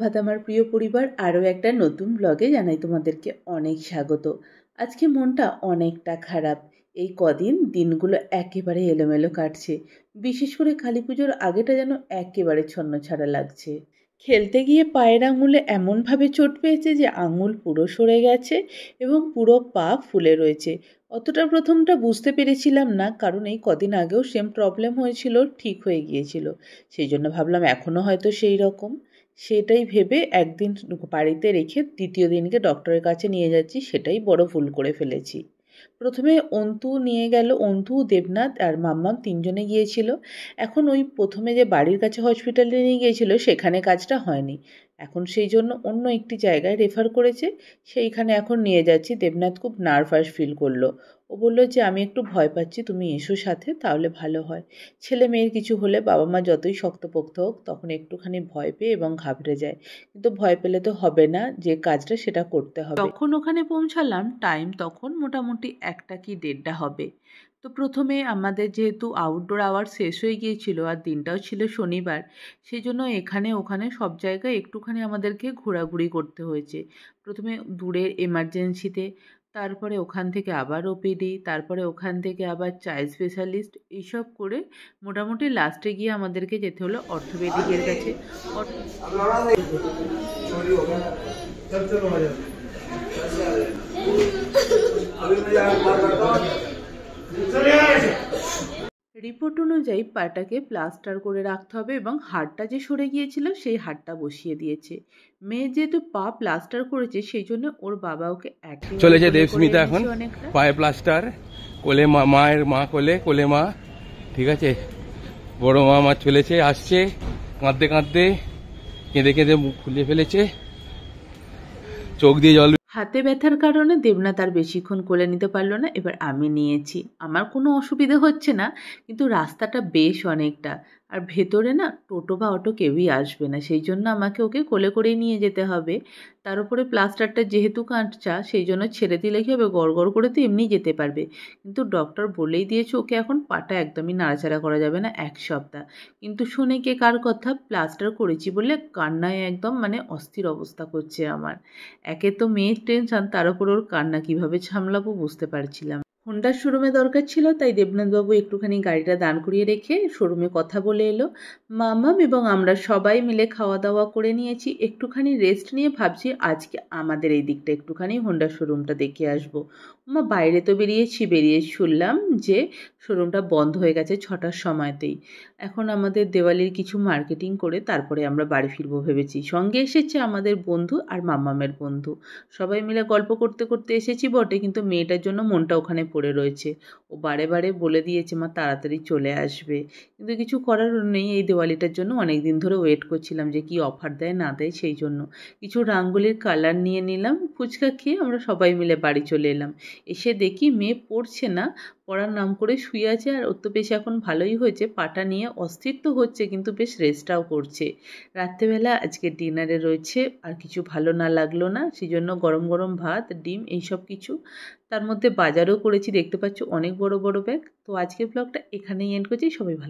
সুপ্রভাত আমার প্রিয় পরিবার, আরও একটা নতুন ব্লগে জানাই তোমাদেরকে অনেক স্বাগত। আজকে মনটা অনেকটা খারাপ। এই কদিন দিনগুলো একেবারে এলোমেলো কাটছে। বিশেষ করে কালী পুজোর আগেটা যেন একেবারে ছন্নছাড়া লাগছে। খেলতে গিয়ে পায়ের আঙুলে এমনভাবে চোট পেয়েছে যে আঙুল পুরো সরে গেছে এবং পুরো পা ফুলে রয়েছে। অতটা প্রথমটা বুঝতে পেরেছিলাম না, কারণ এই কদিন আগেও সেম প্রবলেম হয়েছিল, ঠিক হয়ে গিয়েছিল। সেই জন্য ভাবলাম এখনও হয়তো সেই রকম। সেটাই ভেবে একদিন বাড়িতে রেখে দ্বিতীয় দিনকে ডক্টরের কাছে নিয়ে যাচ্ছি, সেটাই বড় ভুল করে ফেলেছি। প্রথমে অন্তু নিয়ে গেল, অন্তু, দেবনাথ আর মাম্মাম তিনজনে গিয়েছিল। এখন ওই প্রথমে যে বাড়ির কাছে হসপিটালে নিয়ে গিয়েছিল সেখানে কাজটা হয়নি, এখন সেই জন্য অন্য একটি জায়গায় রেফার করেছে, সেইখানে এখন নিয়ে যাচ্ছি। দেবনাথ খুব নার্ভাস ফিল করলো। ও বললো যে আমি একটু ভয় পাচ্ছি, তুমি এসো সাথে, তাহলে ভালো হয়। ছেলে মেয়ের কিছু হলে বাবা মা যতই শক্তপোক্ত হোক তখন একটুখানি ভয় পেয়ে এবং ঘাবড়ে যায়, কিন্তু ভয় পেলে তো হবে না, যে কাজটা সেটা করতে হবে। যখন ওখানে পৌঁছালাম টাইম তখন মোটামুটি 1টা কি 1:30 হবে। তো প্রথমে আমাদের যেহেতু আউটডোর আওয়ার শেষ হয়ে গিয়েছিল আর দিনটাও ছিল শনিবার, সেই জন্য এখানে ওখানে সব জায়গায় একটুখানি আমাদেরকে ঘোরাঘুরি করতে হয়েছে। প্রথমে দূরের এমার্জেন্সিতে, তারপরে ওখান থেকে আবার ওপিডি, তারপরে ওখান থেকে আবার চাইল্ড স্পেশালিস্ট, এইসব করে মোটামুটি লাস্টে গিয়ে আমাদেরকে যেতে হলো অর্থোপেডিকের কাছে। রিপোর্ট অনুযায়ী পাটাকে প্লাস্টার করে রাখতে হবে এবং হাড়টা যে সরে গিয়েছিল সেই হাড়টা বসিয়ে দিয়েছে। মেয়ে যেহেতু পা প্লাস্টার করেছে সেই জন্য ওর বাবা ওকে চলেছে দেবস্মিতা এখন পায়ে প্লাস্টার, কোলে মায়ের মা, কোলে কোলে মা, ঠিক আছে। বড় মা আমার চলেছে, আসছে কাঁদতে কাঁদতে, কেঁদে কেঁদে মুখ ফুলিয়ে ফেলেছে, চোখ দিয়ে জল। হাতে ব্যথার কারণে দেবনাথ আর বেশিক্ষণ কোলে নিতে পারলো না, এবার আমি নিয়েছি। আমার কোনো অসুবিধে হচ্ছে না, কিন্তু রাস্তাটা বেশ অনেকটা, আর ভেতরে না টোটো বা অটো কেউই আসবে না, সেই জন্য আমাকে ওকে কোলে করেই নিয়ে যেতে হবে। তার উপরে প্লাস্টারটা যেহেতু কাঁচা, সেই জন্য ছেড়ে দিলে কী হবে, গড় করে তো এমনি যেতে পারবে, কিন্তু ডক্টর বলেই দিয়েছে ওকে এখন পাটা একদমই নাড়াচাড়া করা যাবে না 1 সপ্তাহ। কিন্তু শুনে কে কার কথা, প্লাস্টার করেছি বলে কান্নায় একদম মানে অস্থির অবস্থা করছে আমার। একে তো মেয়ের টেনশন, তার উপর ওর কান্না কীভাবে সামলাবো বুঝতে পারছিলাম। হোন্ডার শোরুমে দরকার ছিল, তাই দেবনাথবাবু একটুখানি গাড়িটা দাঁড় করিয়ে রেখে শোরুমে কথা বলে এলো। মামাম এবং আমরা সবাই মিলে খাওয়া দাওয়া করে নিয়েছি, একটুখানি রেস্ট নিয়ে ভাবছি আজকে আমাদের এই দিকটা একটুখানি হোন্ডার শোরুমটা দেখে আসবো। মা বাইরে তো বেরিয়ে শুনলাম যে শোরুমটা বন্ধ হয়ে গেছে 6টার সময়তেই। এখন আমাদের দেওয়ালির কিছু মার্কেটিং করে তারপরে আমরা বাড়ি ফিরবো ভেবেছি। সঙ্গে এসেছে আমাদের বন্ধু আর মাম্মামের বন্ধু, সবাই মিলে গল্প করতে করতে এসেছি বটে, কিন্তু মেয়েটার জন্য মনটা ওখানে পড়ে রয়েছে। ও বারে বারে বলে দিয়েছে মা তাড়াতাড়ি চলে আসবে, কিন্তু কিছু করার নেই। এই দিওয়ালিটার জন্য অনেক দিন ধরে ওয়েট করছিলাম যে কি অফার দেয় না দেয়, সেই জন্য কিছু রাঙ্গুলির কালার নিয়ে নিলাম। ফুচকা খেয়ে আমরা সবাই মিলে বাড়ি চলে এলাম। এসে দেখি মেয়ে পড়ছে না, পড়ার নাম করে শুয়ে আছে, আর ওর তো বেশ এখন ভালোই হয়েছে, পাটা নিয়ে অস্থির তো হচ্ছে কিন্তু বেশ রেস্টটাও করছে। রাত্রেবেলা আজকে ডিনারে রয়েছে, আর কিছু ভালো না লাগলো না, সেই জন্য গরম গরম ভাত, ডিম, এইসব কিছু। তার মধ্যে বাজারও করেছি, দেখতে পাচ্ছ অনেক বড় বড় ব্যাগ। তো আজকের ব্লগটা এখানেই এন্ড করছি, সবাই ভালো।